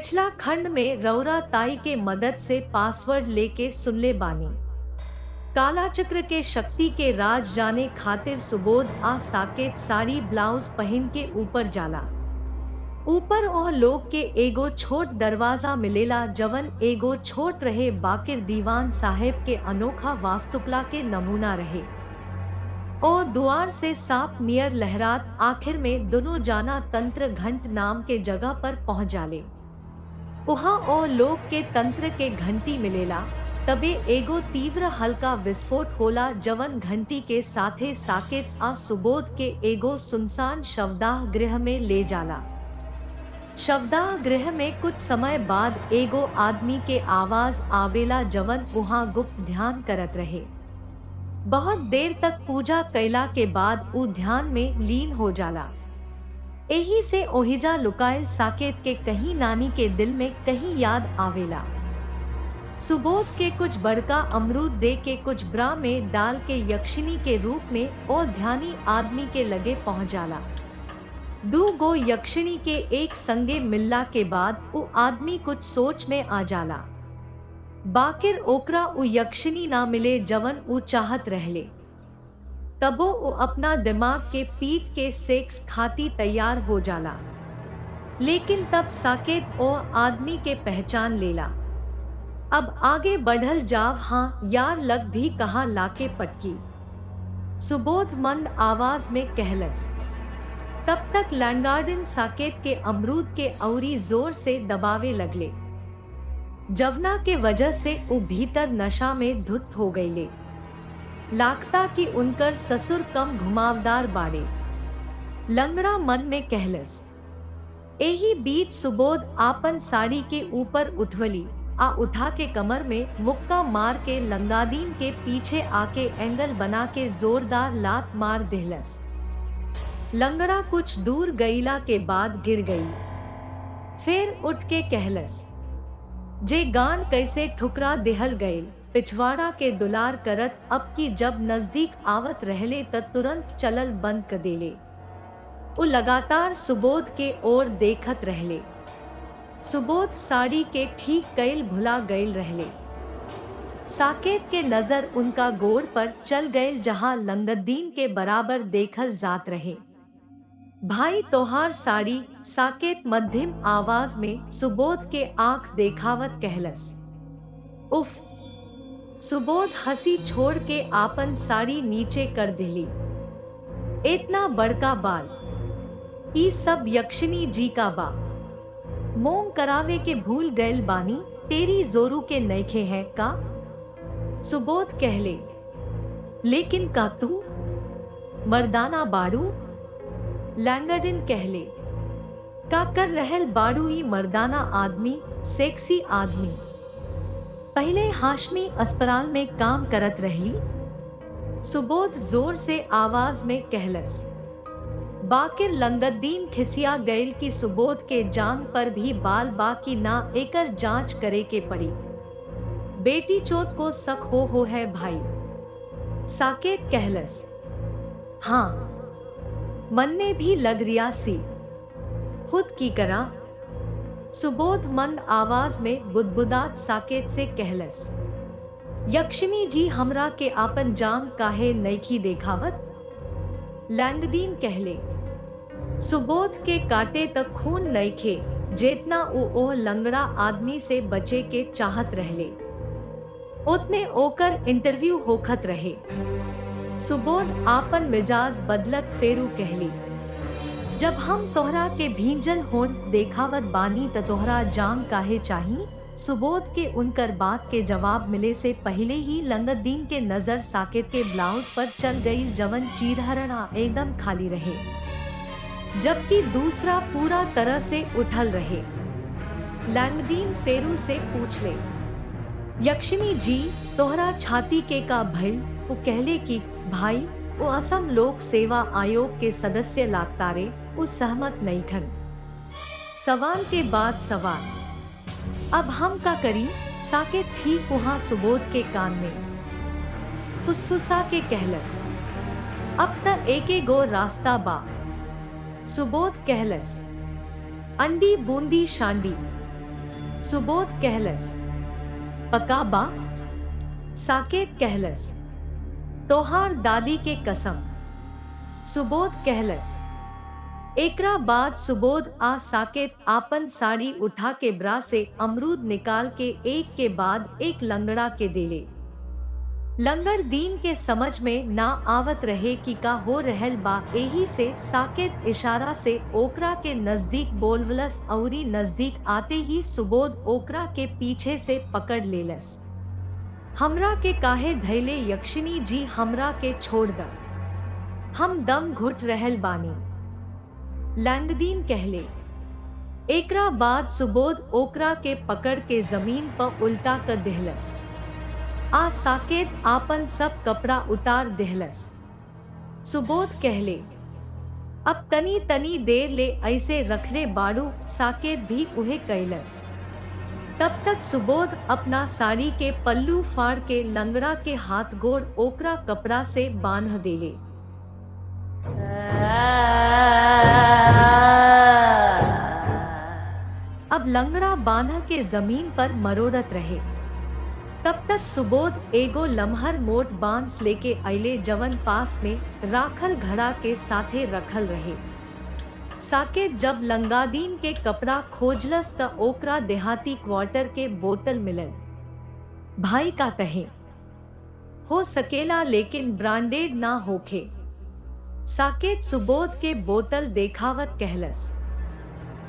पिछला खंड में रौरा ताई के मदद से पासवर्ड लेके सुनले बानी। काला चक्र के शक्ति के राज जाने खातिर सुबोध आ साकेत साड़ी ब्लाउज पहन के ऊपर जाला। ऊपर ओह लोग के एगो छोट दरवाजा मिलेला जवन एगो छोट रहे बाकिर दीवान साहेब के अनोखा वास्तुकला के नमूना रहे। ओ द्वार से साफ नियर लहरात आखिर में दोनों जाना तंत्र घंट नाम के जगह पर पहुंच जाले। वहाँ ओ लोग के तंत्र के घंटी मिलेला तबे एगो तीव्र हल्का विस्फोट होला जवन घंटी के साथे साकेत आ सुबोध के एगो सुनसान शवदाह गृह में ले जाला। शवदाह गृह में कुछ समय बाद एगो आदमी के आवाज आवेला जवन वहाँ गुप्त ध्यान करत रहे। बहुत देर तक पूजा कैला के बाद उ ध्यान में लीन हो जाला। एही से ओहिजा लुकायल साकेत के कहीं नानी के दिल में कहीं याद आवेला। सुबोध के कुछ बड़का अमरूद दे के कुछ ब्रा में डाल के यक्षिणी के रूप में और ध्यानी आदमी के लगे पहुंच जाला। दो गो यक्षिणी के एक संगे मिलला के बाद उ आदमी कुछ सोच में आ जाला। बाकिर ओकरा उ यक्षिणी ना मिले जवन उ चाहत रहले। तबो उ अपना दिमाग के पीट के सेक्स खाती तैयार हो जाला। लेकिन तब साकेत ओ आदमी के पहचान लेला। अब आगे बढ़ल जाव हाँ यार लग भी कहा लाके पटकी। सुबोध मंद आवाज में कहलस। तब तक लैंगार्डन साकेत के अमरूद के औरी जोर से दबावे लगले। जवना के वजह से वो भीतर नशा में धुत हो गईले। लागता कि उनकर ससुर कम घुमावदार बाड़े। लंगड़ा मन में कहलस। एही बीच सुबोध आपन साड़ी के ऊपर उठवली आ उठा के कमर में मुक्का मार के लंगादीन के पीछे आके एंगल बना के जोरदार लात मार देहलस। लंगड़ा कुछ दूर गईला के बाद गिर गई। फिर उठ के कहलस। जे गान कैसे ठुकरा देहल गईल पिछवाड़ा के दुलार करत अब की जब नजदीक आवत रहले त तुरंत चलल बंद कर देले। वो लगातार सुबोध के ओर देखत रहले। सुबोध साड़ी के ठीक कैल भुला गईल रहले। साकेत के नजर उनका गोड़ पर चल गईल जहां लंगद्दीन के बराबर देखल जात रहे। भाई तोहार साड़ी, साकेत मध्यम आवाज में सुबोध के आंख देखावत कहलस। उफ। सुबोध हंसी छोड़ के आपन साड़ी नीचे कर दिली। इतना बड़का बाल, ई सब यक्षिणी जी का बा। मोम करावे के भूल गईल बानी, तेरी जोरू के नईखे है का? सुबोध कहले। लेकिन का तू मर्दाना बाड़ू? लैंगर्डन कहले। का कर रहल बाड़ू ई मर्दाना आदमी, सेक्सी आदमी? पहले हाशमी अस्पताल में काम करत रहली। सुबोध जोर से आवाज में कहलस। बाकिर लंगद्दीन खिसिया गईल की सुबोध के जान पर भी बाल बाकी ना एकर जांच करे के पड़ी। बेटी चोत को शक हो है भाई। साकेत कहलस। हाँ मन्ने भी लग रिया सी, खुद की करा? सुबोध मंद आवाज में बुदबुदात साकेत से कहलस। यक्षिणी जी हमरा के आपन जाम काहे नईखी देखावत? लैंगदीन कहले। सुबोध के काटे तक खून नईखे जेतना ओह लंगड़ा आदमी से बचे के चाहत रहले। उतने ओकर इंटरव्यू होखत रहे। सुबोध आपन मिजाज बदलत फेरू कहली। जब हम तोहरा के भींजल होन देखावत बानी त तोहरा जाम काहे चाही? सुबोध के उनकर बात के जवाब मिले से पहले ही लंगद्दीन के नजर साकेत के ब्लाउज पर चल गई जवन चीरहरणा एकदम खाली रहे, जबकि दूसरा पूरा तरह से उठल रहे। लंगद्दीन फेरू से पूछ ले। यक्षिणी जी तोहरा छाती के का भइल? वो कहले कि भाई वो असम लोक सेवा आयोग के सदस्य लागतारे, वो सहमत नहीं थन। सवाल के बाद सवाल। अब हम का करी? साकेत ठीक वहां सुबोध के कान में फुसफुसा के कहलस। अब तक एके गो रास्ता बा। सुबोध कहलस। अंडी बूंदी शांडी। सुबोध कहलस, पका बा? साकेत कहलस, तोहार दादी के कसम। सुबोध कहलस। एकरा बाद सुबोध आ साकेत आपन साड़ी उठा के ब्रा से अमरूद निकाल के एक के बाद एक लंगड़ा के देले। लंगड़ दीन के समझ में ना आवत रहे कि का हो रहल बा, एही से साकेत इशारा से ओकरा के नजदीक बोलवलस औरी नजदीक आते ही सुबोध ओकरा के पीछे से पकड़ लेलस। हमरा के काहे धैले यक्षिणी जी, हमरा के छोड़ द, हम दम घुट रहल बानी। लंगदीन कहले। एकरा बाद सुबोध ओकरा के पकड़ के जमीन पर उल्टा कर देहलस। आ साकेत आपन सब कपड़ा उतार देहलस। सुबोध कहले, अब तनी तनी देर ले ऐसे रखले बाड़ू। साकेत भी उहे कैलस। तब तक सुबोध अपना साड़ी के पल्लू फाड़ के लंगड़ा के हाथ गोड़ ओकरा कपड़ा से बांध देले। अब लंगड़ा बांधा के जमीन पर मरोड़त रहे। तब तक सुबोध एगो लम्हर मोट बांस लेके अइले जवन पास में राखल घड़ा के साथे रखल रहे। साकेत जब लंगादीन के कपड़ा खोजलस त ओकरा देहाती क्वार्टर के बोतल मिलल। भाई का कहे हो सकेला लेकिन ब्रांडेड ना होखे। साकेत सुबोध के बोतल देखावत कहलस,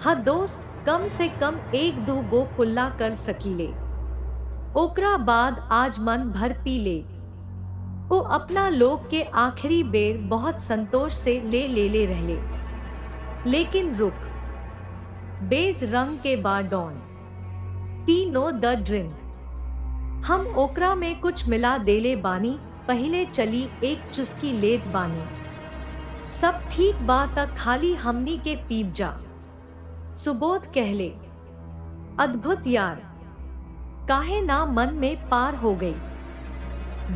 हाँ दोस्त, कम से कम एक दो गो कुल्ला कर सकीले। ओकरा बाद आज मन भर पी ले। वो अपना लोग के आखिरी बेर बहुत संतोष से ले रहले। लेकिन रुक, बेज रंग के बाडौन टी नो द ड्रिंक, हम ओकरा में कुछ मिला देले बानी। पहले चली एक चुस्की लेत बानी। सब ठीक बात, खाली हमनी के पीप जा। सुबोध कहले, अद्भुत यार, काहे ना मन में पार हो गई।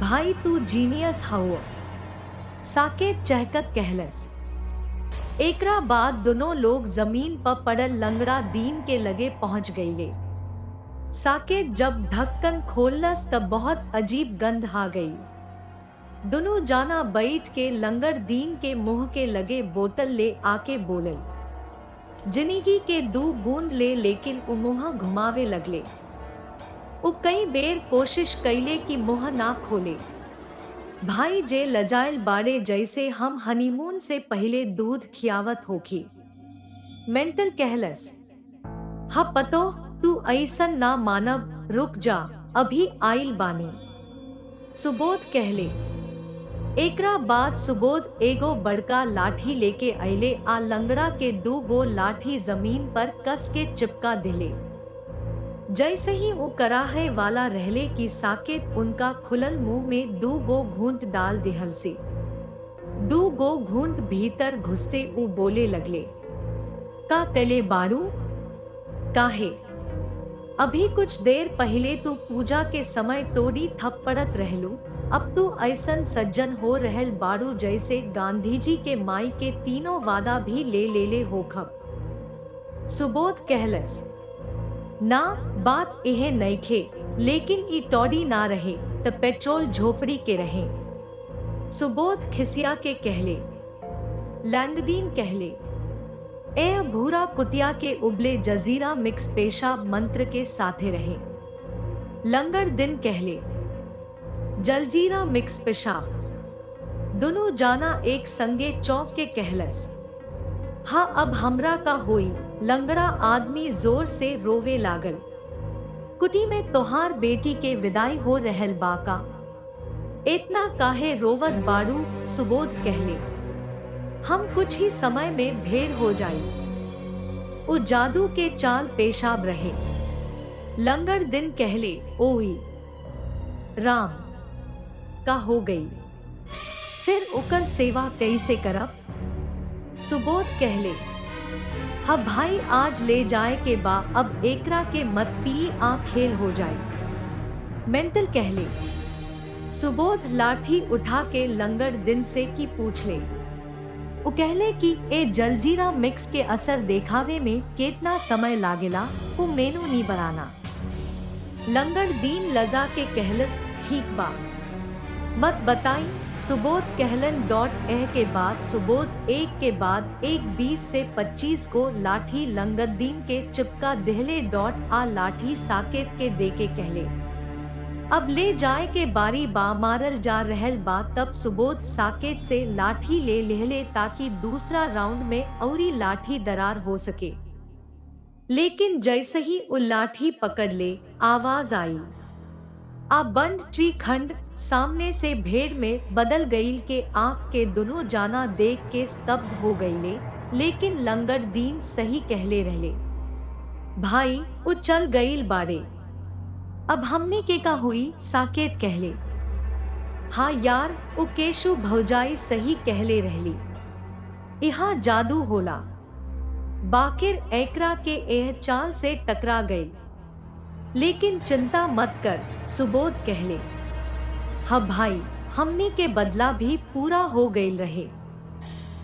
भाई तू जीनियस हवो। साकेत चहकत कहलस। एकरा बाद दोनों लोग जमीन पर पड़ल लंगड़ा दीन के लगे पहुंच गईले। साकेत जब ढक्कन खोलस तब बहुत अजीब गंध आ गई। दोनों जाना बैठ के लंगड़ दीन के मुंह के लगे बोतल ले आके बोलल, जिंदगी के दू बूंद ले, लेकिन उ मुंह घुमावे लगले। वो कई बेर कोशिश कैले कि मुंह ना खोले। भाई जे लजाइल बाड़े जैसे हम हनीमून से पहले दूध खियावत होखी। मेंटल कहलस, हा पतो, तू ऐसन ना मानब, रुक जा, अभी आइल बानी। सुबोध कहले। एकरा बाद सुबोध एगो बड़का लाठी लेके अइले आ लंगड़ा के दू गो लाठी जमीन पर कस के चिपका दिले। जैसे ही वो कराहे वाला रहले कि साकेत उनका खुलल मुंह में दू गो घूंट डाल दिहल से। दू गो घूंट भीतर घुसते वो बोले लगले, का कले बाड़ू? काहे? अभी कुछ देर पहले तू पूजा के समय टोडी थप्पड़त रहलू, अब तू ऐसन सज्जन हो रहल बाड़ू जैसे गांधी जी के माई के तीनों वादा भी ले होखब। सुबोध कहलस, ना, बात इहे नइखे, लेकिन ई टॉडी ना रहे त पेट्रोल झोपड़ी के रहे। सुबोध खिसिया के कहले। लंगदीन कहले, ए भूरा कुतिया के उबले जजीरा मिक्स पेशाब मंत्र के साथे रहे। लंगड़ दिन कहले, जलजीरा मिक्स पेशाब। दोनों जाना एक संगे चौंक के कहलस, हाँ अब हमरा का होई। लंगड़ा आदमी जोर से रोवे लागल। कुटी में तोहार बेटी के विदाई हो रहल बाका, इतना काहे रोवत बाड़ू? सुबोध कहले, हम कुछ ही समय में भेड़ हो जाई। वो जादू के चाल पेशाब रहे। लंगड़ दिन कहले, ओई राम, का हो गई? फिर ओकर सेवा कैसे करब? सुबोध कहले, हाँ भाई, आज ले जाए के बा, अब एकरा के मत पी, आ खेल हो जाए। मेंटल कहले। सुबोध लाठी उठा के लंगड़ दिन से की पूछ ले। वो कहले कि ए जलजीरा मिक्स के असर देखावे में कितना समय लागेला, वो मेनू नहीं बनाना। लंगड़ दीन लजा के कहलस ठीक बा, मत बताई। सुबोध कहलन के बाद सुबोध एक के बाद एक 20 से 25 को लाठी लंगद्दीन के चिपका देहले। आ लाठी साकेत के दे के कहले अब ले जाए के बारी बा, मारल जा रहल बा। तब सुबोध साकेत से लाठी ले लेहले ताकि दूसरा राउंड में औरी लाठी दरार हो सके। लेकिन जैसे ही वो लाठी पकड़ ले, आवाज आई आ बंद ट्री खंड। सामने से भेड़ में बदल गई के आंख के दोनों जाना देख के स्तब्ध हो गईले। लेकिन लंगड़ दीन सही कहले रहले, भाई वो चल गईल बाड़े, अब हमने के का हुई। साकेत कहले हाँ यार, वो केशु भौजाई सही कहले रहली, यहाँ जादू होला। बाकिर एकरा के एह चाल से टकरा गई। लेकिन चिंता मत कर, सुबोध कहले हाँ भाई, हमने के बदला भी पूरा हो गईल रहे।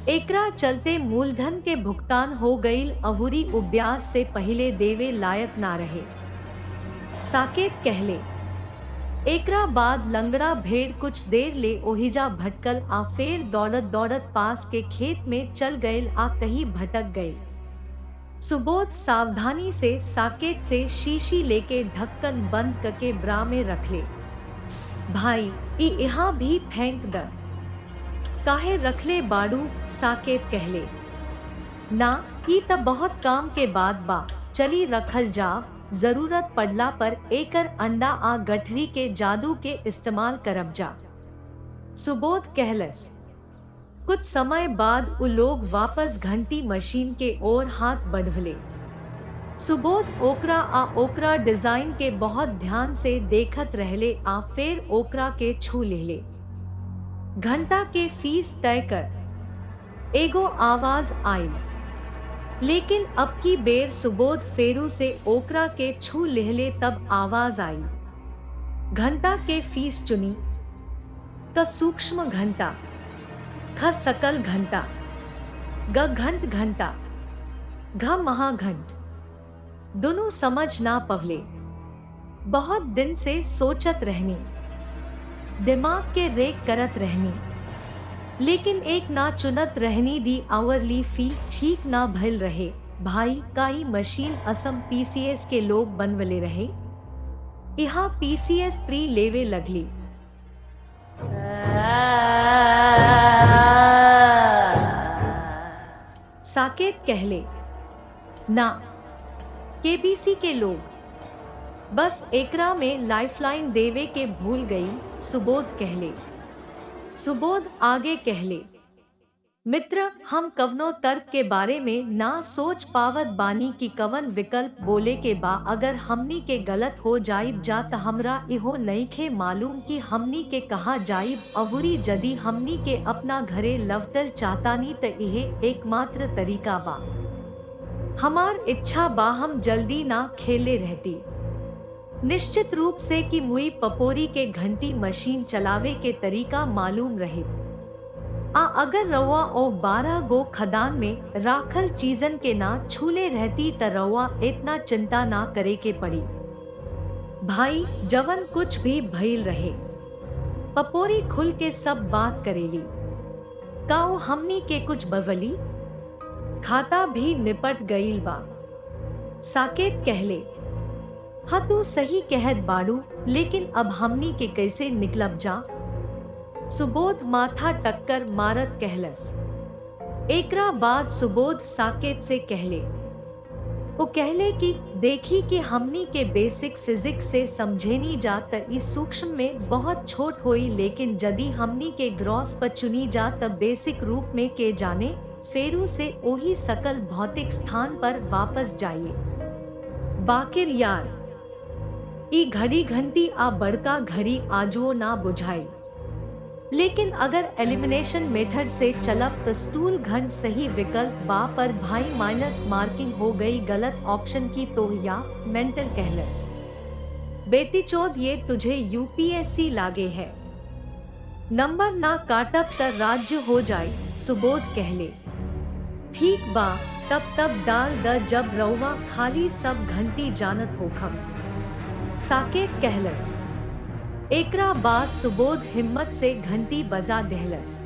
एकरा चलते मूलधन के भुगतान हो गईल, अहुरी उब्यास से पहले देवे लायक ना रहे। साकेत कहले एकरा बाद लंगड़ा भेड़ कुछ देर ले ओहिजा भटकल आ फेर दौड़त दौड़त पास के खेत में चल गईल आ कहीं भटक गए। सुबोध सावधानी से साकेत से शीशी लेके ढक्कन बंद करके ब्रा में रख ले। भाई यहाँ भी फेंक द, काहे रखले बाड़ू। साकेत कहले ना, ई तब बहुत काम के बाद बा, चली रखल जा, जरूरत पड़ला पर एकर अंडा आ गठरी के जादू के इस्तेमाल करब जा। सुबोध कहलस। कुछ समय बाद वो लोग वापस घंटी मशीन के ओर हाथ बढ़वले। सुबोध ओकरा डिजाइन के बहुत ध्यान से देखत रहले आ फिर ओकरा के छू लेले। घंटा के फीस तय कर, एगो आवाज आई। लेकिन अब की बेर सुबोध फेरू से ओकरा के छू लेले। तब आवाज आई, घंटा के फीस चुनी। क सूक्ष्म घंटा, ख सकल घंटा, ग घंट घंटा, घ महाघंट। दोनों समझ ना पवले। बहुत दिन से सोचत रहनी, दिमाग के रेक करत रहनी, लेकिन एक ना चुनत रहनी। दी आवरली फी ठीक ना भइल रहे। भाई काई मशीन असम पीसीएस के लोग बनवले रहे, यहाँ पीसीएस प्री लेवे लगली। साकेत कहले ना, केबीसी के लोग बस एकरा में लाइफलाइन देवे के भूल गई। सुबोध कहले। सुबोध आगे कहले, मित्र हम कवनो तर्क के बारे में ना सोच पावत बानी की कवन विकल्प बोले के बा। अगर हमनी के गलत हो जाइब जा त हमरा इहो नइखे मालूम कि हमनी के कहा जाइब। अहुरी जदी हमनी के अपना घरे लवटल चाहतानी त इहे एकमात्र तरीका बा। हमार इच्छा बा हम जल्दी ना खेले रहती। निश्चित रूप से कि मुई पपोरी के घंटी मशीन चलावे के तरीका मालूम रहे। अगर रवा ओ 12 गो खदान में राखल चीजन के ना छूले रहती त रवा इतना चिंता ना करे के पड़ी। भाई जवन कुछ भी भइल रहे, पपोरी खुल के सब बात करेली। काओ हमनी के कुछ बवली, खाता भी निपट गईल बा। साकेत कहले, हाँ तू सही कहत बाड़ू, लेकिन अब हमनी के कैसे निकलब जा। सुबोध माथा टक्कर मारत कहलस। एकरा बाद सुबोध साकेत से कहले, वो कहले कि देखी कि हमनी के बेसिक फिजिक्स से समझेनी जा त इस सूक्ष्म में बहुत छोट होई, लेकिन जदी हमनी के ग्रॉस पर चुनी जा तब बेसिक रूप में के जाने फेरू से ओही सकल भौतिक स्थान पर वापस जाइए। बाकिर यार ई घड़ी घंटी आ बड़का घड़ी आजो ना बुझाई, लेकिन अगर एलिमिनेशन मेथड से चलब तो स्टूल घंट सही विकल्प बा। पर भाई माइनस मार्किंग हो गई गलत ऑप्शन की तो या मेंटल कहलस। बेटी चोद ये तुझे यूपीएससी लागे है, नंबर ना काटब त राज्य हो जाए। सुबोध कहले, ठीक बा, तब डाल द जब रउवा खाली सब घंटी जानत होखम। साकेत कहलस। एकरा बाद सुबोध हिम्मत से घंटी बजा देहलस।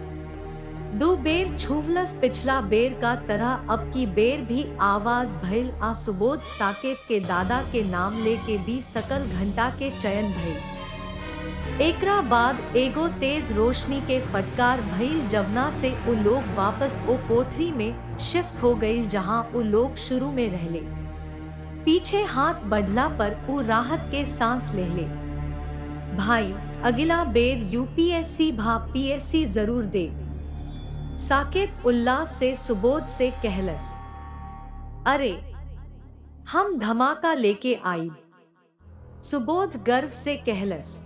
2 बेर छूवलस, पिछला बेर का तरह अब की बेर भी आवाज भइल आ सुबोध साकेत के दादा के नाम लेके दी सकल घंटा के चयन भइल। एकरा बाद एगो तेज रोशनी के फटकार भइल, जवना से उ लोग वापस ओ कोठरी में शिफ्ट हो गई जहां उ लोग शुरू में रहले। पीछे हाथ बढ़ला पर उ राहत के सांस लेले। भाई, अगला बेर यूपीएससी भा पीएससी जरूर दे। साकेत उल्लास से सुबोध से कहलस, अरे हम धमाका लेके आई। सुबोध गर्व से कहलस।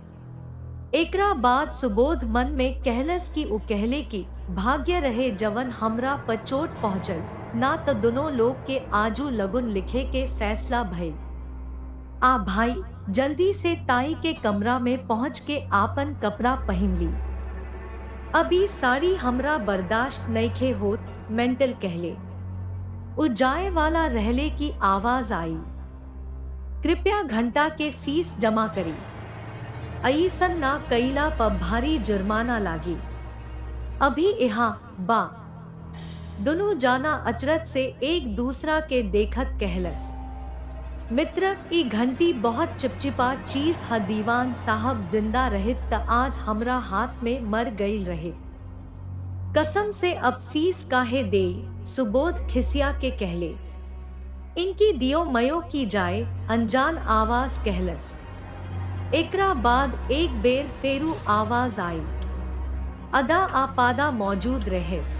एकरा बाद सुबोध मन में कहलस कि उ कहले की भाग्य रहे जवन हमरा पर चोट पहुंचल, ना तो दोनों लोग के आजू लगुन लिखे के फैसला भइल। आ भाई, जल्दी से ताई के कमरा में पहुंच के आपन कपड़ा पहन ली। अभी साड़ी हमरा बर्दाश्त नइखे होत, मेंटल कहले। उ जाए वाला रहले की आवाज आई, कृपया घंटा के फीस जमा करी, अईसन ना कईला पर भारी जुर्माना लागी। अभी यहाँ बा। दोनों जाना अचरज से एक दूसरा के देखत कहलस, मित्र, ई घंटी बहुत चिपचिपा चीज ह, दीवान साहब जिंदा रहित त आज हमरा हाथ में मर गई रहे। कसम से अब फीस काहे दे, सुबोध खिसिया के कहले। इनकी दियो मयो की जाए, अनजान आवाज कहलस। एकरा बाद एक बेर फेरू आवाज आई, अदा आपादा मौजूद रहेस।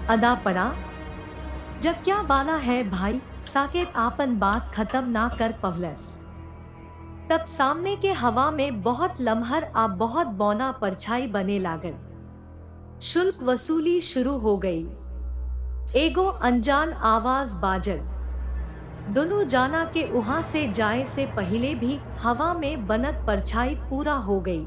अदा पड़ा, जग क्या बाला है भाई। साकेत आपन बात खत्म ना कर पवलस। तब सामने के हवा में बहुत लम्हर आ बहुत बौना परछाई बने लागल। शुल्क वसूली शुरू हो गई। एगो अनजान आवाज बाजल। दोनों जाना के वहां से जाए से पहले भी हवा में बनत परछाई पूरा हो गई।